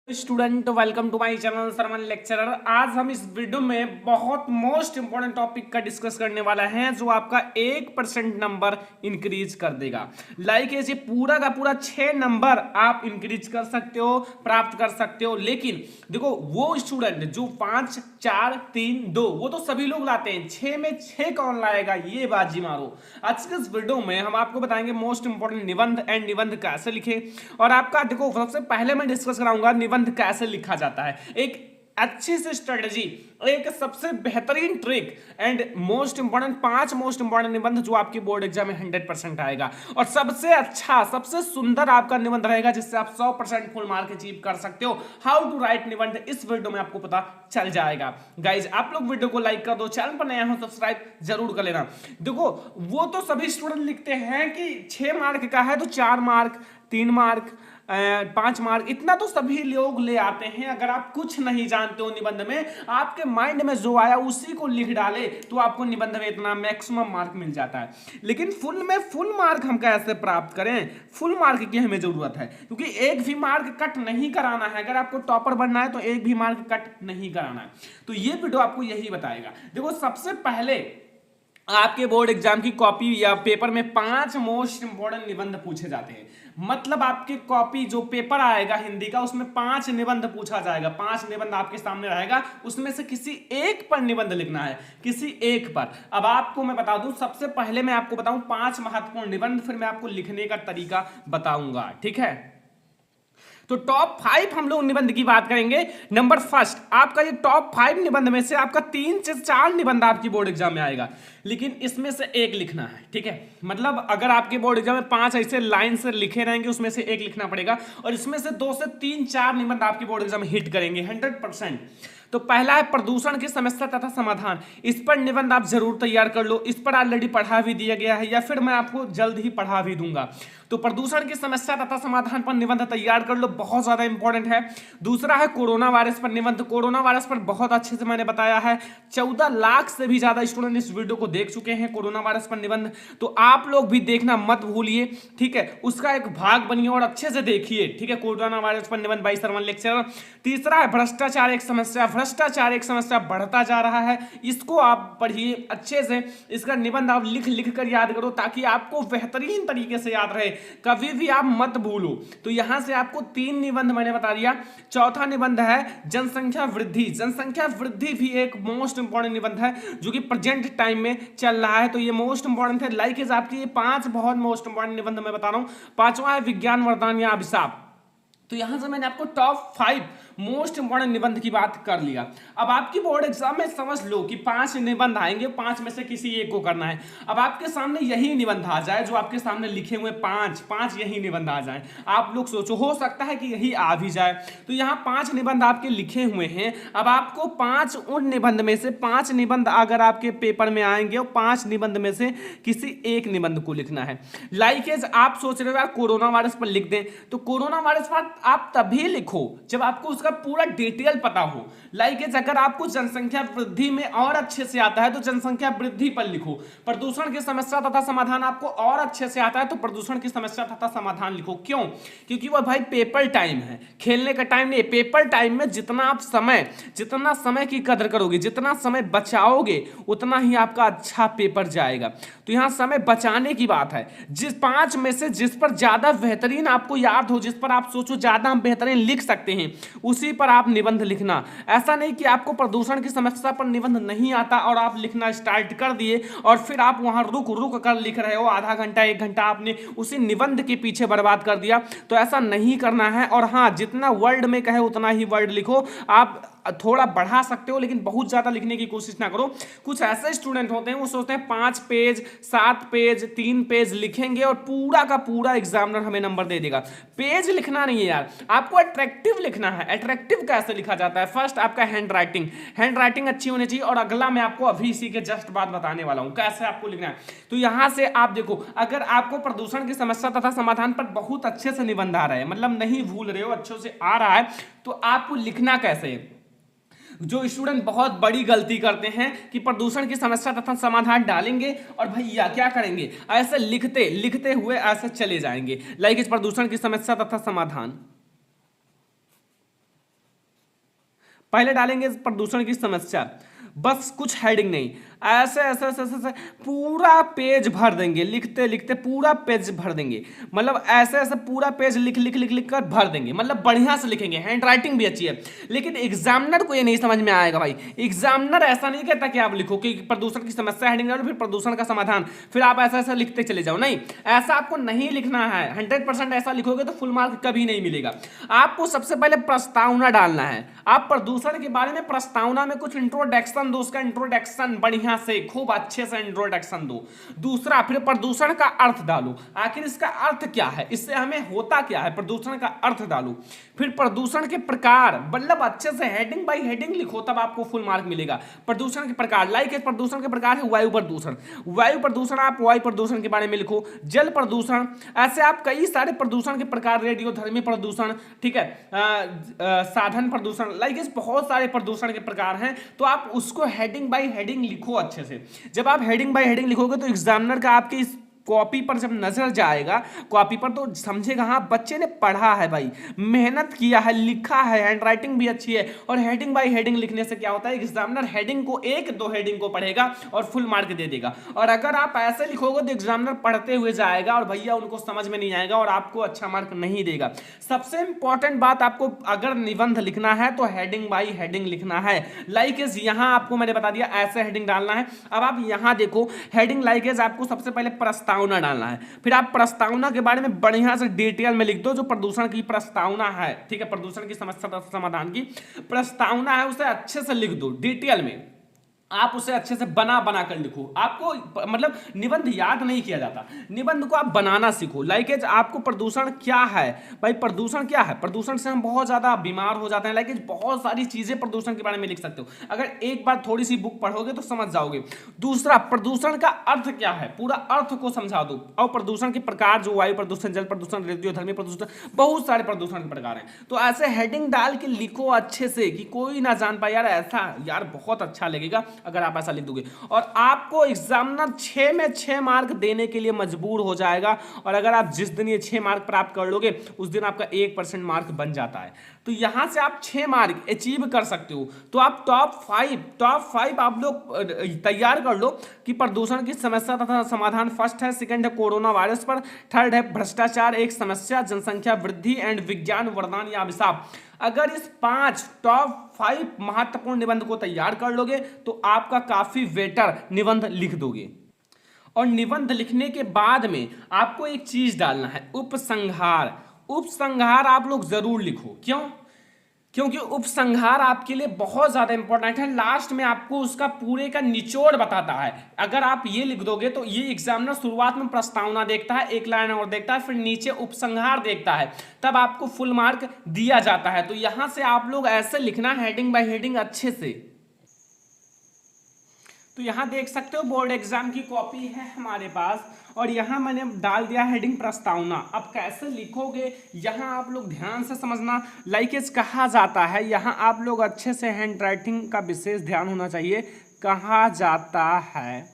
Student welcome to my channel सरमन lecturer. आज हम इस वीडियो में बहुत मोस्ट इंपॉर्टेंट टॉपिक का डिस्कस करने वाला है जो आपका 1% नंबर इंक्रीज कर देगा। लाइक ऐसे पूरा का पूरा 6 नंबर आप इंक्रीज कर सकते हो, प्राप्त कर सकते हो। लेकिन देखो वो स्टूडेंट जो 5 4 3 2 वो तो सभी लोग लाते हैं, 6 में 6 कौन लाएगा, ये बाजी मारो। आज के इस वीडियो में हम आपको बताएंगे मोस्ट इंपॉर्टेंट निबंध एंड निबंध कैसे लिखे। और आपका देखो सबसे पहले मैं डिस्कस कराऊंगा निबंध कैसे लिखा जाता है, एक अच्छी सी स्ट्रेटजी, एक सबसे बेहतरीन trick and most important 5 most important निबंध जो आपके बोर्ड एग्जाम में 100% आएगा। और सबसे अच्छा सबसे सुंदर आपका निबंध रहेगा जिससे आप 100% फुल मार्क अचीव कर सकते हो। हाउ टू राइट निबंध इस वीडियो में आपको पता चल जाएगा। गाइज आप लोग वीडियो को लाइक कर दो, चैनल पर नया हो सब्सक्राइब जरूर कर लेना। देखो वो तो सभी स्टूडेंट लिखते हैं कि 6 मार्क का है तो 4 मार्क 3 मार्क 5 मार्क इतना तो सभी लोग ले आते हैं। अगर आप कुछ नहीं जानते हो निबंध में, आपके माइंड में जो आया उसी को लिख डाले तो आपको निबंध में इतना मैक्सिमम मार्क मिल जाता है। लेकिन फुल मार्क हम कैसे प्राप्त करें, फुल मार्क की हमें जरूरत है, क्योंकि एक भी मार्क कट नहीं कराना है। अगर आपको टॉपर बनना है तो एक भी मार्क कट नहीं कराना है। तो ये वीडियो आपको यही बताएगा। देखो सबसे पहले आपके बोर्ड एग्जाम की कॉपी या पेपर में 5 मोस्ट इंपॉर्टेंट निबंध पूछे जाते हैं। मतलब आपके कॉपी जो पेपर आएगा हिंदी का उसमें 5 निबंध पूछा जाएगा। 5 निबंध आपके सामने रहेगा, उसमें से किसी एक पर निबंध लिखना है, किसी एक पर। अब आपको मैं बता दूं, सबसे पहले मैं आपको बताऊं 5 महत्वपूर्ण निबंध, फिर मैं आपको लिखने का तरीका बताऊंगा, ठीक है। तो टॉप 5 हम लोग निबंध की बात करेंगे। नंबर फर्स्ट, आपका ये टॉप 5 निबंध में से आपका 3 से 4 निबंध आपकी बोर्ड एग्जाम में आएगा, लेकिन इसमें से एक लिखना है, ठीक है। मतलब अगर आपके बोर्ड एग्जाम में 5 ऐसे लाइन से लिखे रहेंगे, उसमें से एक लिखना पड़ेगा, और इसमें से 2 से 3 4 निबंध आपके बोर्ड एग्जाम में हिट करेंगे 100%। तो पहला है प्रदूषण की समस्या तथा समाधान। इस पर निबंध आप जरूर तैयार कर लो, इस पर ऑलरेडी पढ़ा भी दिया गया है या फिर मैं आपको जल्द ही पढ़ा भी दूंगा। तो प्रदूषण की समस्या तथा समाधान पर निबंध तैयार कर लो, बहुत ज्यादा इंपॉर्टेंट है। दूसरा है कोरोना वायरस पर निबंध। कोरोना वायरस पर बहुत अच्छे से मैंने बताया है, 14 लाख से भी ज्यादा स्टूडेंट इस वीडियो को देख चुके हैं कोरोना वायरस पर निबंध। तो आप लोग भी देखना मत भूलिए, ठीक है। उसका एक भाग बनिए और अच्छे से देखिए, ठीक है। कोरोना वायरस पर निबंध बाय सरमन लेक्चरर। तीसरा है भ्रष्टाचार एक समस्या। भ्रष्टाचार एक समस्या बढ़ता जा रहा है, इसको आप पढ़िए अच्छे से। इसका निबंध आप लिख लिख कर याद करो ताकि आपको बेहतरीन तरीके से याद रहे, कभी भी आप मत भूलो। तो यहां से आपको 3 निबंध मैंने बता दिया। चौथा निबंध है जनसंख्या वृद्धि। जनसंख्या वृद्धि भी एक मोस्ट इंपॉर्टेंट निबंध है जो कि प्रेजेंट टाइम में चल रहा है, तो ये मोस्ट इंपॉर्टेंट है। लाइक इज आपकी ये 5 बहुत मोस्ट इंपॉर्टेंट निबंध मैं बता रहा हूं। पांचवा है विज्ञान वरदान या अभिशाप। तो यहां से मैंने आपको टॉप 5 मोस्ट इंपॉर्टेंट निबंध की बात कर लिया। अब आपकी बोर्ड एग्जाम में समझ लो कि 5 निबंध आएंगे, 5 में से किसी एक को करना है। अब आपके सामने यही निबंध आ जाए जो आपके सामने लिखे हुए 5 यही निबंध आ जाए, आप लोग सोचो, हो सकता है कि यही आ भी जाए। तो यहाँ 5 निबंध आपके लिखे हुए हैं। अब आपको 5 उन निबंध में से 5 निबंध अगर आपके पेपर में आएंगे और 5 निबंध में से किसी एक निबंध को लिखना है। लाइक आप सोच रहे हो यार कोरोना वायरस पर लिख दें, तो कोरोना वायरस पर आप तभी लिखो जब आपको उसका पूरा डिटेल पता हो। लाइक अगर आपको जनसंख्या वृद्धि में और अच्छे से आता है तो जनसंख्या वृद्धि पर लिखो। प्रदूषण की समस्या तथा समाधान आपको और अच्छे से आता है तो प्रदूषण की समस्या तथा समाधान लिखो। क्यों? क्योंकि वो भाई पेपर टाइम है, खेलने का टाइम नहीं। पेपर टाइम में जितना समय की कदर करोगे, जितना समय बचाओगे, उतना ही आपका अच्छा पेपर जाएगा। तो यहां समय बचाने की बात है। जिस 5 में से जिस पर ज्यादा बेहतरीन आपको याद हो, जिस पर आप सोचो ज्यादा हम बेहतरीन लिख सकते हैं, उसी पर आप निबंध लिखना। ऐसा नहीं कि आपको प्रदूषण की समस्या पर निबंध नहीं आता और आप लिखना स्टार्ट कर दिए और फिर आप वहां रुक रुक कर लिख रहे हो, आधा घंटा 1 घंटा आपने उसी निबंध के पीछे बर्बाद कर दिया। तो ऐसा नहीं करना है। और हाँ, जितना वर्ड में कहे उतना ही वर्ड लिखो। आप थोड़ा बढ़ा सकते हो लेकिन बहुत ज्यादा लिखने की कोशिश ना करो। कुछ ऐसे स्टूडेंट होते हैं वो सोचते हैं 5 पेज 7 पेज 3 पेज लिखेंगे और पूरा का पूरा एग्जामिनर हमें नंबर दे देगा। पेज लिखना नहीं है यार, आपको अट्रैक्टिव लिखना है। अट्रैक्टिव कैसे लिखा जाता है? फर्स्ट आपका हैंड राइटिंग अच्छी होनी चाहिए। और अगला मैं आपको अभी इसी के जस्ट बाद बताने वाला हूं कैसे आपको लिखना है। तो यहां से आप देखो, अगर आपको प्रदूषण की समस्या तथा समाधान पर बहुत अच्छे से निबंध आ रहा है, मतलब नहीं भूल रहे हो, अच्छे से आ रहा है, तो आपको लिखना कैसे है? जो स्टूडेंट बहुत बड़ी गलती करते हैं कि प्रदूषण की समस्या तथा समाधान डालेंगे और भैया क्या करेंगे, ऐसे लिखते लिखते हुए ऐसे चले जाएंगे। लाइक इस प्रदूषण की समस्या तथा समाधान, पहले डालेंगे प्रदूषण की समस्या, बस कुछ हेडिंग नहीं, ऐसे ऐसे ऐसे ऐसे ऐसे पूरा पेज भर देंगे, लिखते लिखते पूरा पेज भर देंगे, मतलब ऐसे ऐसे पूरा पेज लिख लिख लिख लिख कर भर देंगे, मतलब बढ़िया से लिखेंगे, हैंड राइटिंग भी अच्छी है। लेकिन एग्जामिनर को ये नहीं समझ में आएगा भाई, एग्जामिनर ऐसा नहीं कहता कि आप लिखो कि प्रदूषण की समस्या हेडिंग डालो, फिर प्रदूषण का समाधान, फिर आप ऐसा ऐसा लिखते चले जाओ, नहीं, ऐसा आपको नहीं लिखना है। 100% ऐसा लिखोगे तो फुल मार्क कभी नहीं मिलेगा। आपको सबसे पहले प्रस्तावना डालना है, आप प्रदूषण के बारे में प्रस्तावना में कुछ इंट्रोडक्शन दो, उसका इंट्रोडक्शन बढ़िया से खूब अच्छे से इंट्रोडक्शन दो। दूसरा, फिर प्रदूषण का अर्थ डालो, आखिर इसका अर्थ क्या है, इससे हमें होता क्या है, प्रदूषण का अर्थ डालो। फिर प्रदूषण के प्रकार, मतलब अच्छे से हेडिंग बाय हेडिंग लिखो, तब आपको फुल मार्क मिलेगा। प्रदूषण के प्रकार, लाइक प्रदूषण के प्रकार है वायु प्रदूषण, वायु प्रदूषण आप वायु प्रदूषण के बारे में लिखो, जल प्रदूषण, ऐसे आप कई सारे प्रदूषण के प्रकार, रेडियोधर्मी प्रदूषण, ठीक है, साधन प्रदूषण, लाइक बहुत सारे प्रदूषण के प्रकार हैं, तो आप उसको हेडिंग बाय हेडिंग लिखो अच्छे से। जब आप हेडिंग बाय हेडिंग लिखोगे तो एग्जामिनर का आपके इस कॉपी पर जब नजर जाएगा, कॉपी पर, तो समझेगा हाँ बच्चे ने पढ़ा है भाई, मेहनत किया है, लिखा है, हैंड राइटिंग भी अच्छी है। और हेडिंग बाय हेडिंग लिखने से क्या होता है, एग्जामिनर हेडिंग को, एक दो हेडिंग को पढ़ेगा और फुल मार्क दे देगा। और अगर आप ऐसे लिखोगे तो एग्जामिनर पढ़ते हुए जाएगा और भैया उनको समझ में नहीं आएगा और आपको अच्छा मार्क नहीं देगा। सबसे इंपॉर्टेंट बात, आपको अगर निबंध लिखना है तो हेडिंग बाय हेडिंग लिखना है। लाइकेज यहां आपको मैंने बता दिया, ऐसे हेडिंग डालना है। अब आप यहां देखो, हेडिंग लाइकेज आपको सबसे पहले प्रस्तावना डालना है, फिर आप प्रस्तावना के बारे में बढ़िया से डिटेल में लिख दो, जो प्रदूषण की प्रस्तावना है, ठीक है, प्रदूषण की समस्या समाधान की प्रस्तावना है, उसे अच्छे से लिख दो डिटेल में, आप उसे अच्छे से बना बना कर लिखो। आपको मतलब निबंध याद नहीं किया जाता, निबंध को आप बनाना सीखो। लाइकेज आपको प्रदूषण क्या है भाई, प्रदूषण क्या है, प्रदूषण से हम बहुत ज्यादा बीमार हो जाते हैं, लाइकेज बहुत सारी चीजें प्रदूषण के बारे में लिख सकते हो, अगर एक बार थोड़ी सी बुक पढ़ोगे तो समझ जाओगे। दूसरा, प्रदूषण का अर्थ क्या है, पूरा अर्थ को समझा दो। और प्रदूषण के प्रकार, जो वायु प्रदूषण, जल प्रदूषण, रेडियोधर्मी प्रदूषण, बहुत सारे प्रदूषण के प्रकार हैं, तो ऐसे हेडिंग डाल के लिखो अच्छे से कि कोई ना जान पाए, यार ऐसा, यार बहुत अच्छा लगेगा अगर आप ऐसा लिख दोगे। और आपको एग्जामिनर 6 में 6 मार्क देने के लिए मजबूर हो जाएगा। और अगर आप जिस दिन ये 6 मार्क प्राप्त कर लोगे, उस दिन आपका 1% मार्क बन जाता है। तो यहां से आप 6 मार्क अचीव कर सकते हो। तो आप टॉप 5 आप लोग तैयार कर लो कि प्रदूषण की समस्या तथा समाधान। फर्स्ट है, सेकंड है कोरोना वायरस पर, थर्ड है भ्रष्टाचार एक समस्या, जनसंख्या वृद्धि एंड विज्ञान वरदान या अभिशाप। अगर इस टॉप 5 महत्वपूर्ण निबंध को तैयार कर लोगे तो आपका काफी बेटर निबंध लिख दोगे। और निबंध लिखने के बाद में आपको एक चीज डालना है, उपसंहार। उपसंहार आप लोग जरूर लिखो, क्यों? क्योंकि उपसंहार आपके लिए बहुत ज्यादा इंपॉर्टेंट है, लास्ट में आपको उसका पूरे का निचोड़ बताता है। अगर आप ये लिख दोगे तो ये एग्जामिनर शुरुआत में प्रस्तावना देखता है, एक लाइन और देखता है, फिर नीचे उपसंहार देखता है, तब आपको फुल मार्क दिया जाता है। तो यहां से आप लोग ऐसे लिखना, हेडिंग बाय हेडिंग अच्छे से। तो यहां देख सकते हो बोर्ड एग्जाम की कॉपी है हमारे पास, और यहां मैंने डाल दिया हेडिंग प्रस्तावना। अब कैसे लिखोगे यहां आप लोग ध्यान से समझना। लाइकेज कहा जाता है, यहां आप लोग अच्छे से हैंड राइटिंग का विशेष ध्यान होना चाहिए। कहा जाता है,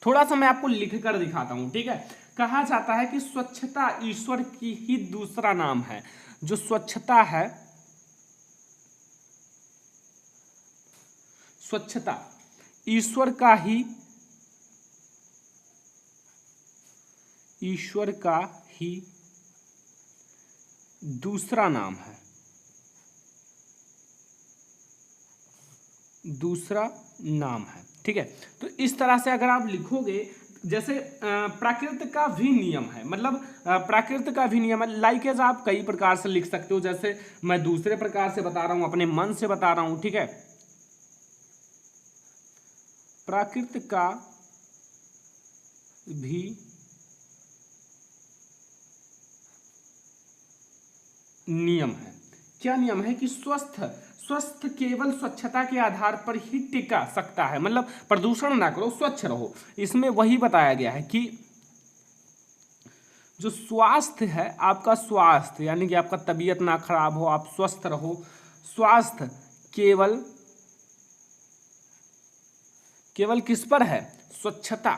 थोड़ा सा मैं आपको लिख कर दिखाता हूं, ठीक है। कहा जाता है कि स्वच्छता ईश्वर की ही दूसरा नाम है। जो स्वच्छता है, स्वच्छता ईश्वर का ही दूसरा नाम है, दूसरा नाम है, ठीक है। तो इस तरह से अगर आप लिखोगे, जैसे प्राकृत का भी नियम है, मतलब प्राकृत का भी नियम है। लाइकेज आप कई प्रकार से लिख सकते हो, जैसे मैं दूसरे प्रकार से बता रहा हूं, अपने मन से बता रहा हूं, ठीक है। प्राकृत का भी नियम है। क्या नियम है कि स्वस्थ केवल स्वच्छता के आधार पर ही टिका सकता है, मतलब प्रदूषण ना करो, स्वच्छ रहो। इसमें वही बताया गया है कि जो स्वास्थ्य है, आपका स्वास्थ्य यानी कि आपका तबीयत ना खराब हो, आप स्वस्थ रहो। स्वास्थ्य केवल किस पर है? स्वच्छता।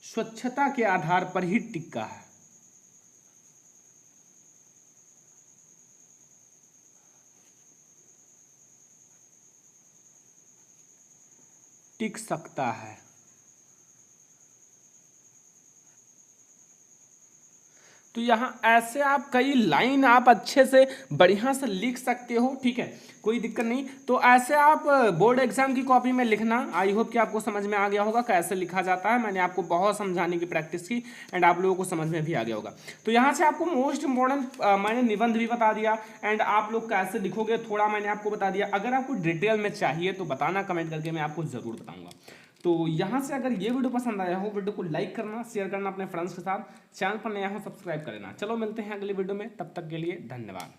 स्वच्छता के आधार पर ही टिका है। टिक सकता है। तो यहाँ ऐसे आप कई लाइन आप अच्छे से बढ़िया से लिख सकते हो, ठीक है, कोई दिक्कत नहीं। तो ऐसे आप बोर्ड एग्जाम की कॉपी में लिखना। आई होप कि आपको समझ में आ गया होगा कैसे लिखा जाता है। मैंने आपको बहुत समझाने की प्रैक्टिस की एंड आप लोगों को समझ में भी आ गया होगा। तो यहाँ से आपको मोस्ट इंपॉर्टेंट मैंने निबंध भी बता दिया एंड आप लोग कैसे लिखोगे थोड़ा मैंने आपको बता दिया। अगर आपको डिटेल में चाहिए तो बताना कमेंट करके, मैं आपको जरूर बताऊंगा। तो यहाँ से अगर ये वीडियो पसंद आया हो, वीडियो को लाइक करना, शेयर करना अपने फ्रेंड्स के साथ, चैनल पर नया हो सब्सक्राइब कर लेना। चलो मिलते हैं अगली वीडियो में, तब तक के लिए धन्यवाद।